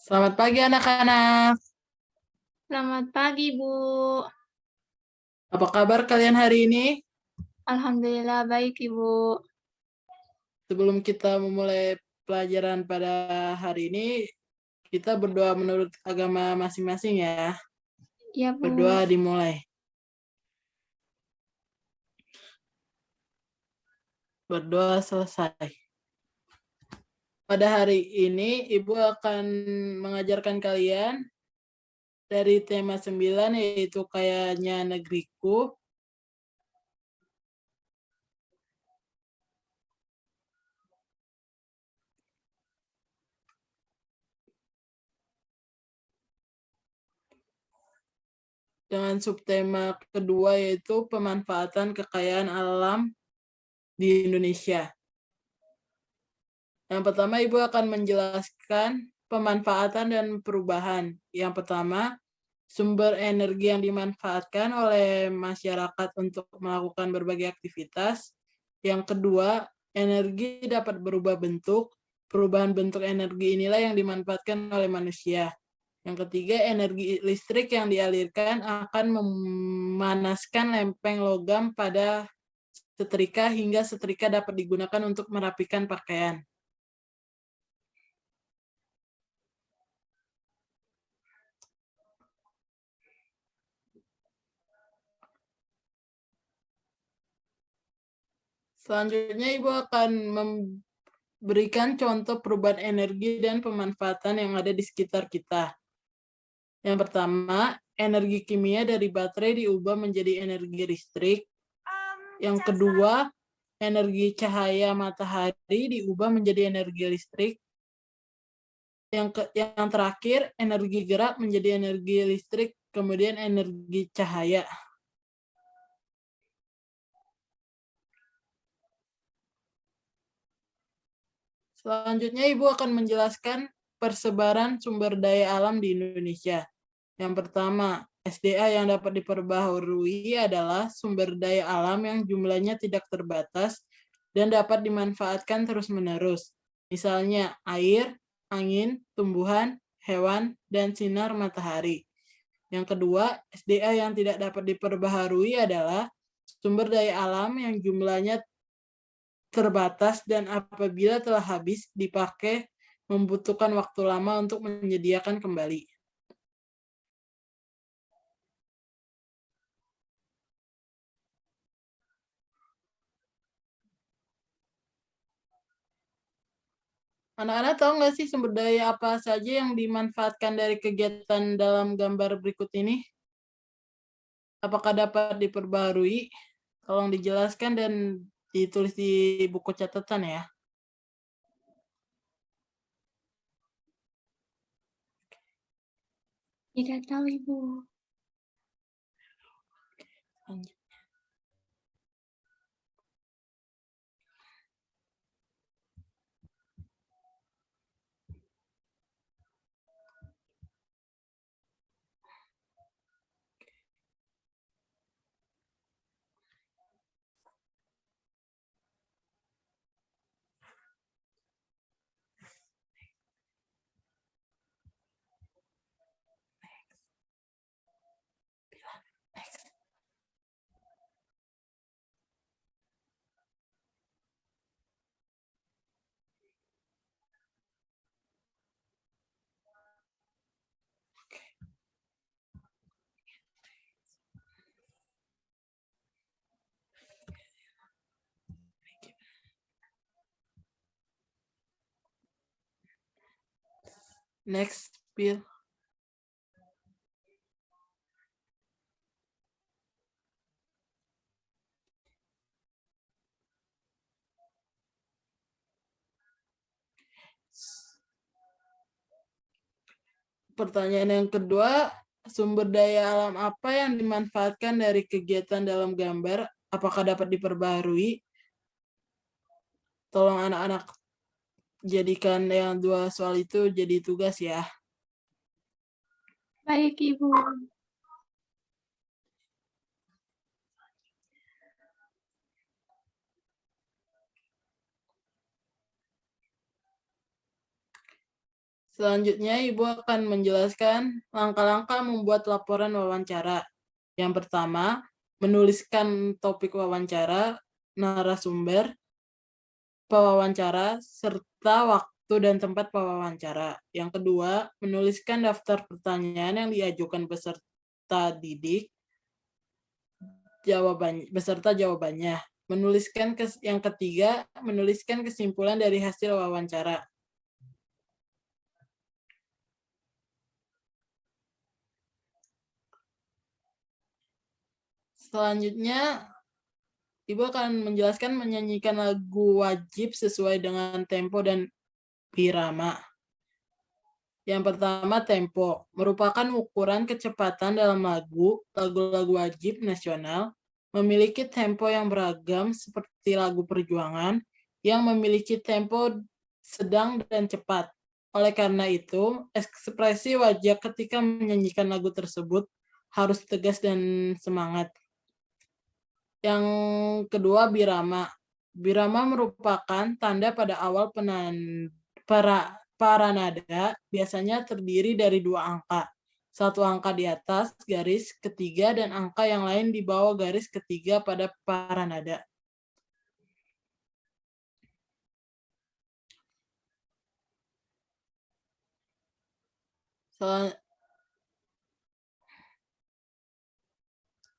Selamat pagi anak-anak. Selamat pagi, Bu. Apa kabar kalian hari ini? Alhamdulillah baik, Ibu. Sebelum kita memulai pelajaran pada hari ini, kita berdoa menurut agama masing-masing ya. Ya, Bu. Berdoa dimulai. Berdoa selesai. Pada hari ini, Ibu akan mengajarkan kalian dari tema 9, yaitu Kayanya Negeriku. Dengan subtema kedua, yaitu pemanfaatan kekayaan alam di Indonesia. Yang pertama, Ibu akan menjelaskan pemanfaatan dan perubahan. Yang pertama, sumber energi yang dimanfaatkan oleh masyarakat untuk melakukan berbagai aktivitas. Yang kedua, energi dapat berubah bentuk. Perubahan bentuk energi inilah yang dimanfaatkan oleh manusia. Yang ketiga, energi listrik yang dialirkan akan memanaskan lempeng logam pada setrika hingga setrika dapat digunakan untuk merapikan pakaian. Selanjutnya, Ibu akan memberikan contoh perubahan energi dan pemanfaatan yang ada di sekitar kita. Yang pertama, energi kimia dari baterai diubah menjadi energi listrik. Yang kedua, energi cahaya matahari diubah menjadi energi listrik. Yang terakhir, energi gerak menjadi energi listrik, kemudian energi cahaya. Selanjutnya, Ibu akan menjelaskan persebaran sumber daya alam di Indonesia. Yang pertama, SDA yang dapat diperbaharui adalah sumber daya alam yang jumlahnya tidak terbatas dan dapat dimanfaatkan terus-menerus. Misalnya air, angin, tumbuhan, hewan, dan sinar matahari. Yang kedua, SDA yang tidak dapat diperbaharui adalah sumber daya alam yang jumlahnya terbatas dan apabila telah habis dipakai membutuhkan waktu lama untuk menyediakan kembali. Anak-anak tahu nggak sih sumber daya apa saja yang dimanfaatkan dari kegiatan dalam gambar berikut ini? Apakah dapat diperbarui? Tolong dijelaskan dan ditulis di buku catatan ya. Tidak tahu, Ibu. Next, Bill. Pertanyaan yang kedua, sumber daya alam apa yang dimanfaatkan dari kegiatan dalam gambar? Apakah dapat diperbarui? Tolong anak-anak jadikan yang dua soal itu jadi tugas ya. Baik, Ibu. Selanjutnya, Ibu akan menjelaskan langkah-langkah membuat laporan wawancara. Yang pertama, menuliskan topik wawancara, narasumber, pewawancara, serta waktu dan tempat pewawancara. Yang kedua, menuliskan daftar pertanyaan yang diajukan peserta didik, beserta jawabannya. Yang ketiga, menuliskan kesimpulan dari hasil wawancara. Selanjutnya, Ibu akan menjelaskan menyanyikan lagu wajib sesuai dengan tempo dan irama. Yang pertama, tempo. Merupakan ukuran kecepatan dalam lagu-lagu wajib nasional, memiliki tempo yang beragam seperti lagu perjuangan, yang memiliki tempo sedang dan cepat. Oleh karena itu, ekspresi wajah ketika menyanyikan lagu tersebut harus tegas dan semangat. Yang kedua, birama. Birama merupakan tanda pada awal para nada, biasanya terdiri dari 2 angka. 1 angka di atas garis ketiga dan angka yang lain di bawah garis ketiga pada para nada.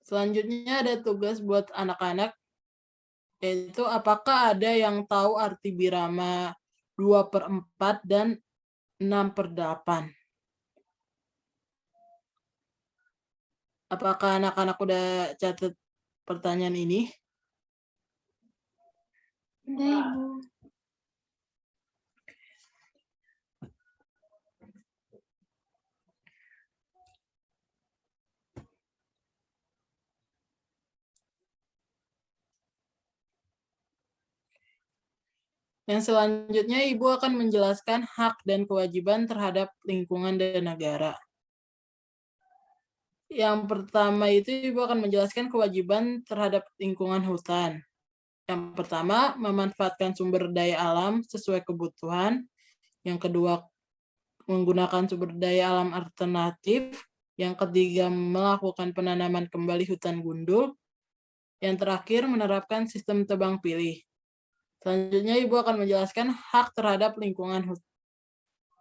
Selanjutnya ada tugas buat anak-anak, yaitu apakah ada yang tahu arti birama 2/4 dan 6/8? Apakah anak-anak udah catat pertanyaan ini? Udah, Ibu. Yang selanjutnya, Ibu akan menjelaskan hak dan kewajiban terhadap lingkungan dan negara. Yang pertama itu Ibu akan menjelaskan kewajiban terhadap lingkungan hutan. Yang pertama, memanfaatkan sumber daya alam sesuai kebutuhan. Yang kedua, menggunakan sumber daya alam alternatif. Yang ketiga, melakukan penanaman kembali hutan gundul. Yang terakhir, menerapkan sistem tebang pilih. Selanjutnya, Ibu akan menjelaskan hak terhadap lingkungan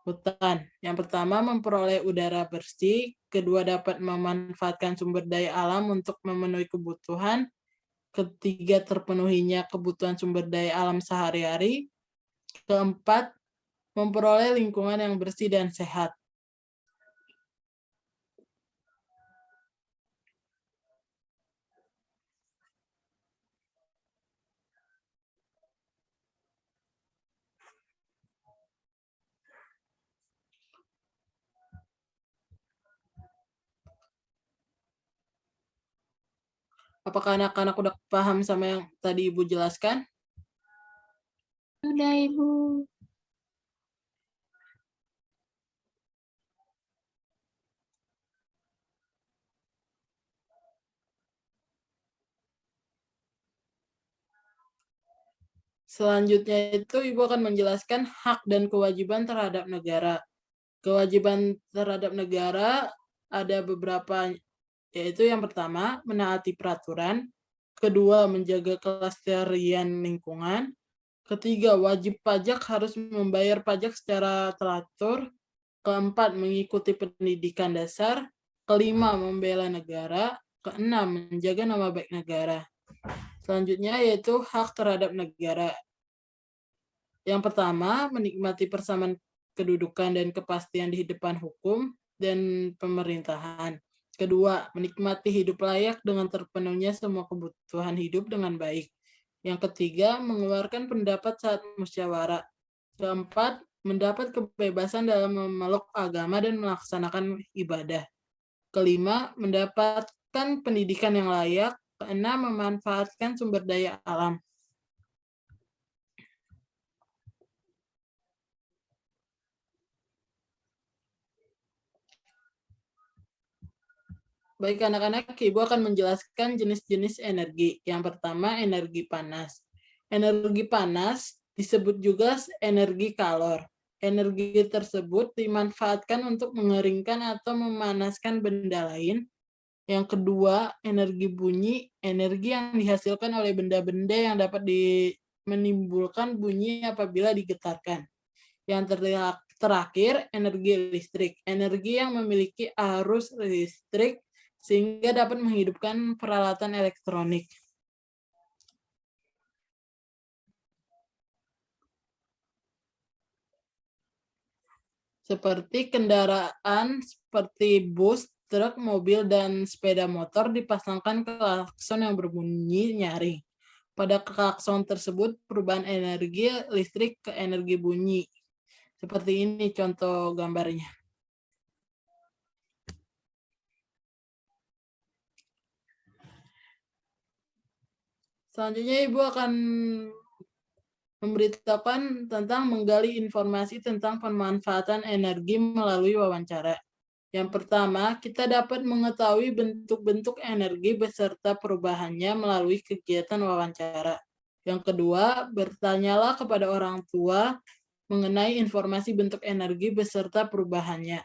hutan. Yang pertama, memperoleh udara bersih. Kedua, dapat memanfaatkan sumber daya alam untuk memenuhi kebutuhan. Ketiga, terpenuhinya kebutuhan sumber daya alam sehari-hari. Keempat, memperoleh lingkungan yang bersih dan sehat. Apakah anak-anak udah paham sama yang tadi Ibu jelaskan? Udah, Ibu. Selanjutnya itu Ibu akan menjelaskan hak dan kewajiban terhadap negara. Kewajiban terhadap negara ada beberapa, yaitu yang pertama, menaati peraturan. Kedua, menjaga kelestarian lingkungan. Ketiga, wajib pajak harus membayar pajak secara teratur. Keempat, mengikuti pendidikan dasar. Kelima, membela negara. Keenam, menjaga nama baik negara. Selanjutnya yaitu hak terhadap negara. Yang pertama, menikmati persamaan kedudukan dan kepastian di depan hukum dan pemerintahan. Kedua, menikmati hidup layak dengan terpenuhnya semua kebutuhan hidup dengan baik. Yang ketiga, mengeluarkan pendapat saat musyawarah. Keempat, mendapat kebebasan dalam memeluk agama dan melaksanakan ibadah. Kelima, mendapatkan pendidikan yang layak. Keenam, memanfaatkan sumber daya alam. Baik anak-anak, Ibu akan menjelaskan jenis-jenis energi. Yang pertama, energi panas. Energi panas disebut juga energi kalor. Energi tersebut dimanfaatkan untuk mengeringkan atau memanaskan benda lain. Yang kedua, energi bunyi, energi yang dihasilkan oleh benda-benda yang dapat menimbulkan bunyi apabila digetarkan. Yang terakhir, energi listrik, energi yang memiliki arus listrik sehingga dapat menghidupkan peralatan elektronik. Seperti kendaraan seperti bus, truk, mobil, dan sepeda motor dipasangkan klakson yang berbunyi nyaring. Pada klakson tersebut, perubahan energi listrik ke energi bunyi. Seperti ini contoh gambarnya. Selanjutnya Ibu akan memberitahukan tentang menggali informasi tentang pemanfaatan energi melalui wawancara. Yang pertama, kita dapat mengetahui bentuk-bentuk energi beserta perubahannya melalui kegiatan wawancara. Yang kedua, bertanyalah kepada orang tua mengenai informasi bentuk energi beserta perubahannya.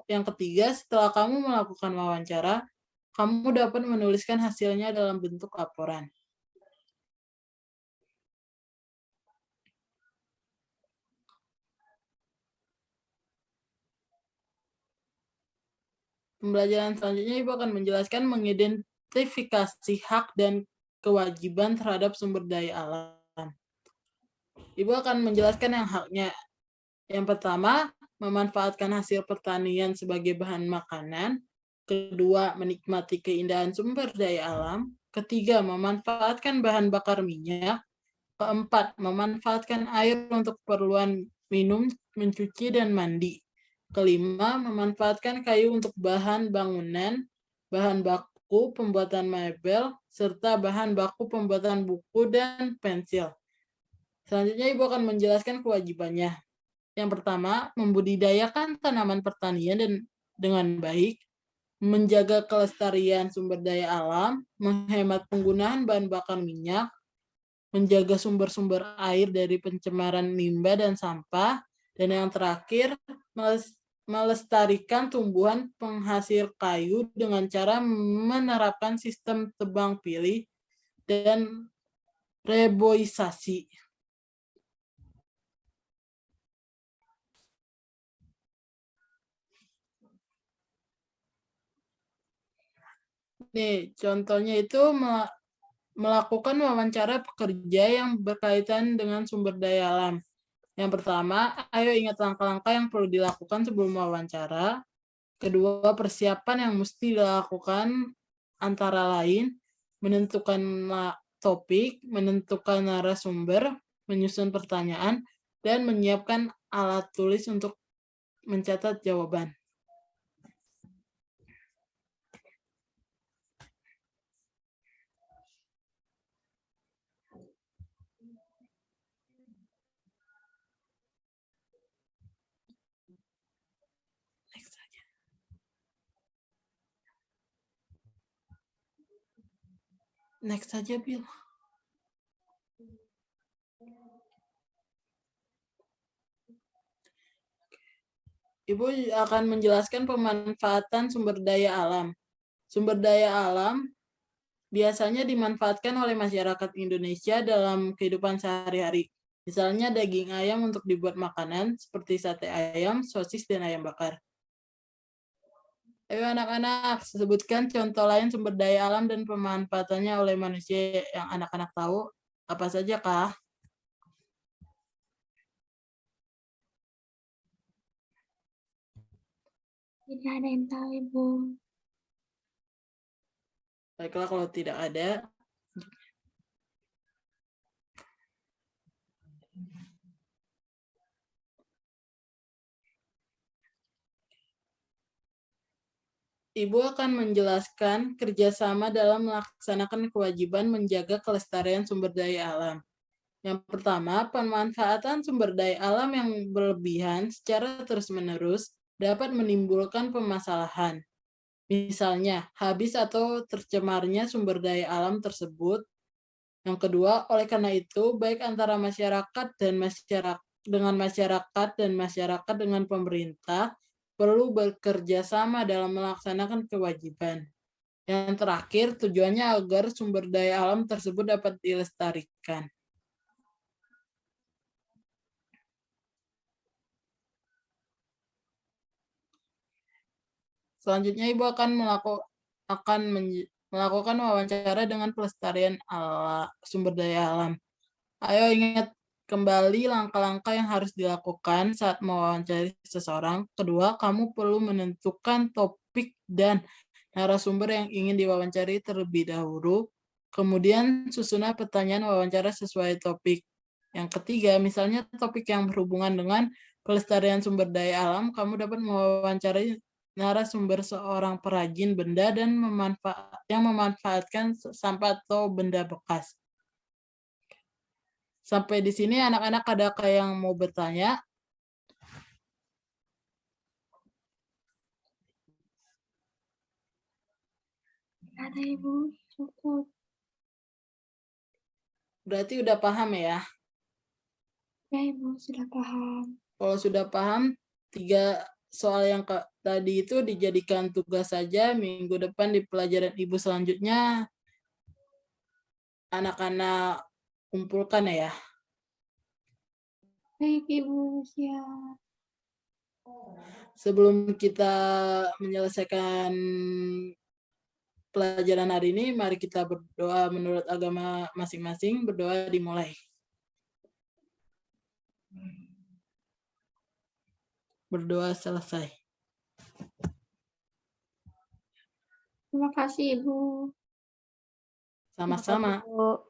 Yang ketiga, setelah kamu melakukan wawancara, kamu dapat menuliskan hasilnya dalam bentuk laporan. Pembelajaran selanjutnya Ibu akan menjelaskan mengidentifikasi hak dan kewajiban terhadap sumber daya alam. Ibu akan menjelaskan yang haknya. Yang pertama, memanfaatkan hasil pertanian sebagai bahan makanan. Kedua, menikmati keindahan sumber daya alam. Ketiga, memanfaatkan bahan bakar minyak. Keempat, memanfaatkan air untuk keperluan minum, mencuci, dan mandi. Kelima, memanfaatkan kayu untuk bahan bangunan, bahan baku pembuatan mebel, serta bahan baku pembuatan buku dan pensil. Selanjutnya Ibu akan menjelaskan kewajibannya. Yang pertama, membudidayakan tanaman pertanian dengan baik, menjaga kelestarian sumber daya alam, menghemat penggunaan bahan bakar minyak, menjaga sumber-sumber air dari pencemaran limbah dan sampah, dan yang terakhir, melestarikan tumbuhan penghasil kayu dengan cara menerapkan sistem tebang pilih dan reboisasi. Nih, contohnya itu melakukan wawancara pekerja yang berkaitan dengan sumber daya alam. Yang pertama, ayo ingat langkah-langkah yang perlu dilakukan sebelum wawancara. Kedua, persiapan yang mesti dilakukan antara lain menentukan topik, menentukan narasumber, menyusun pertanyaan, dan menyiapkan alat tulis untuk mencatat jawaban. Next saja, Bill. Ibu akan menjelaskan pemanfaatan sumber daya alam. Sumber daya alam biasanya dimanfaatkan oleh masyarakat Indonesia dalam kehidupan sehari-hari. Misalnya daging ayam untuk dibuat makanan seperti sate ayam, sosis, dan ayam bakar. Ayo anak-anak, sebutkan contoh lain sumber daya alam dan pemanfaatannya oleh manusia yang anak-anak tahu. Apa saja, Kak? Tidak ada yang tahu, Ibu. Baiklah, kalau tidak ada, Ibu akan menjelaskan kerjasama dalam melaksanakan kewajiban menjaga kelestarian sumber daya alam. Yang pertama, pemanfaatan sumber daya alam yang berlebihan secara terus-menerus dapat menimbulkan permasalahan. Misalnya, habis atau tercemarnya sumber daya alam tersebut. Yang kedua, oleh karena itu, baik antara masyarakat dan dengan masyarakat dan masyarakat dengan pemerintah perlu bekerja sama dalam melaksanakan kewajiban. Yang terakhir, tujuannya agar sumber daya alam tersebut dapat dilestarikan. Selanjutnya, Ibu akan melakukan wawancara dengan pelestarian sumber daya alam. Ayo ingat kembali langkah-langkah yang harus dilakukan saat mewawancari seseorang. Kedua, kamu perlu menentukan topik dan narasumber yang ingin diwawancari terlebih dahulu. Kemudian susunan pertanyaan wawancara sesuai topik. Yang ketiga, misalnya topik yang berhubungan dengan pelestarian sumber daya alam, kamu dapat mewawancarai narasumber seorang perajin benda dan yang memanfaatkan sampah atau benda bekas. Sampai di sini anak-anak adakah yang mau bertanya? Ada Ibu, cukup. Berarti udah paham ya? Ya Ibu, sudah paham. Kalau sudah paham, 3 soal yang tadi itu dijadikan tugas saja. Minggu depan di pelajaran Ibu selanjutnya, anak-anak kumpulkan ya. Baik Ibu, siap. Sebelum kita menyelesaikan pelajaran hari ini, mari kita berdoa menurut agama masing-masing. Berdoa dimulai. Berdoa selesai. Terima kasih Ibu. Sama-sama. Terima kasih, Bu.